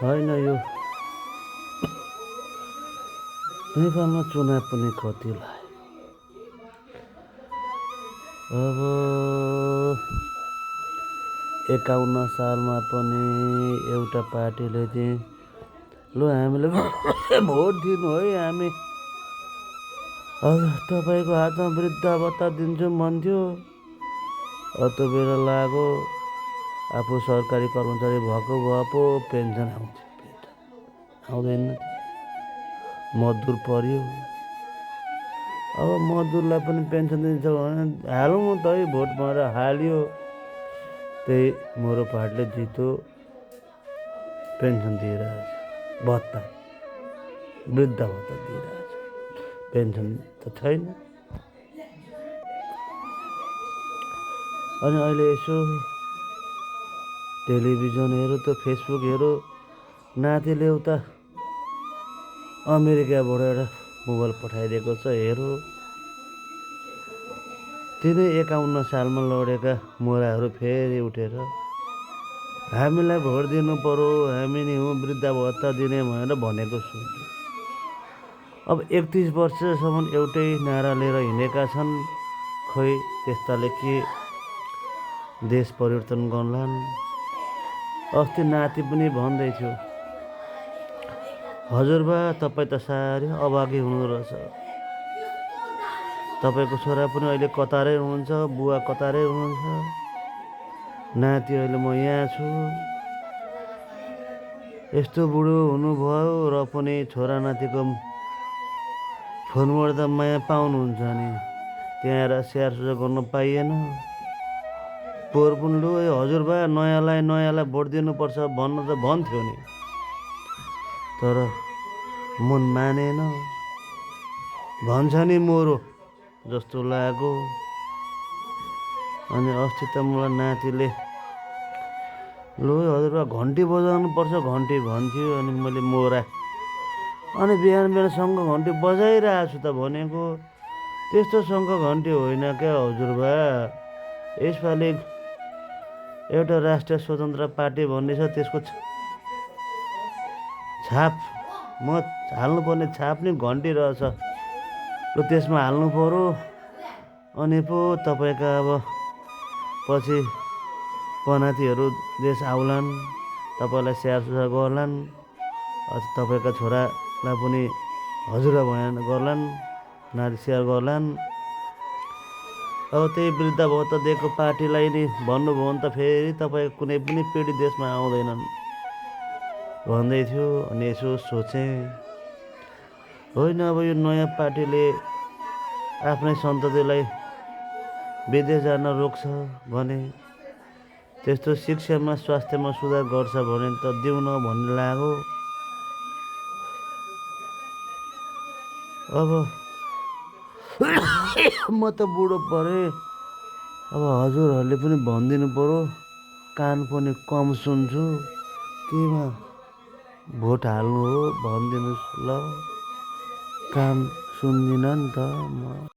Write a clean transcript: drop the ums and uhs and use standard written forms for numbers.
होइन यो नेपालमा चुनाव पनि कति अब 51 सालमा पनि एउटा पार्टीले चाहिँ लु हामीले भोट दिनु है हामी हजुर तपाईँको हातमा वृद्धाभत्ता दिन्छु भन्थ्यो। त्यो बेला लाग्यो आफू सरकारी कर्मचारी भएको भए पो पेन्सन आउँथ्यो, पेन्सन आउँदैन, मजदुर पर्यो। अब मजदुरलाई पनि पेन्सन दिन्छ भने हालौँ त है भोट भनेर हाल्यो, त्यही मेरो पार्टीले जित्यो, पेन्सन दिइरहेछ, भत्ता वृद्ध भत्ता दिइरहेछ, पेन्सन त छैन। अनि अहिले यसो टेलिभिजन हेरौँ त फेसबुक हेरौँ, नातिले उता अमेरिकाबाट एउटा मोबाइल पठाइदिएको छ हेरौँ, तिनै 51 सालमा लडेका मोराहरू फेरि उठेर हामीलाई भोट दिनु पर्यो, हामी नि हौँ वृद्ध भत्ता दिने भनेर भनेको सुन्छु। अब 31 वर्षसम्म एउटै नारा लिएर हिँडेका छन्, खै त्यस्ताले के देश परिवर्तन गर्लान्। अस्ति नाति पनि भन्दै थियो, हजुरबा तपाईँ त साह्रै अभागी हुनुहुँदो रहेछ, तपाईँको छोरा पनि अहिले कतारै हुनुहुन्छ, बुवा कतारै हुनुहुन्छ, नाति अहिले म यहाँ छु, यस्तो बुढो हुनुभयो र पनि छोरा नातिको फोनबाट त माया पाउनुहुन्छ नि, त्यहाँ आएर स्याहार सुसार गर्न पाइएन। पोहोर पनि लु हजुरबा नयाँलाई भोट दिनुपर्छ भन्न त भन्थ्यो नि, तर मन मानेन, भन्छ नि मोरो जस्तो लाग्यो। अनि अस्ति त मलाई नातिले लु हजुरबा घन्टी बजाउनु पर्छ घन्टी भन्थ्यो, अनि मैले मोरा अनि बिहान शङ्ख घन्टी बजाइरहेको छु त भनेको, त्यस्तो शङ्ख घन्टी होइन क्या हजुरबा, यसपालि एउटा राष्ट्रिय स्वतन्त्र पार्टी भन्ने छ, त्यसको छाप म हाल्नुपर्ने छाप नि घन्टी रहेछ, र त्यसमा हाल्नु पर्यो, अनि पो तपाईँका अब पछि पनातिहरू देश आउलान्, तपाईँलाई स्याहार सुसार गर्लान्, तपाईँका छोरालाई पनि हजुरबा भएन गर्लान्, नारी स्याहार गर्लान्। अब त्यही वृद्ध भत्ता दिएको पार्टीलाई नि भन्नुभयो भने त फेरि तपाईँको कुनै पनि पिँढी देशमा आउँदैनन् भन्दै थियो। अनि यसो सोचेँ, होइन अब यो नयाँ पार्टीले आफ्नै सन्ततिलाई विदेश जान रोक्छ भने, त्यस्तो शिक्षामा स्वास्थ्यमा सुधार गर्छ भने त दिउँ न भन्ने लाग्यो। अब म त बुढो परेँ, अब हजुरहरूले पनि भनिदिनु पर्यो, कान पनि कम सुन्छु, केमा भोट हाल्नु हो भनिदिनुहोस् ल, कान सुन्दिनँ नि त म।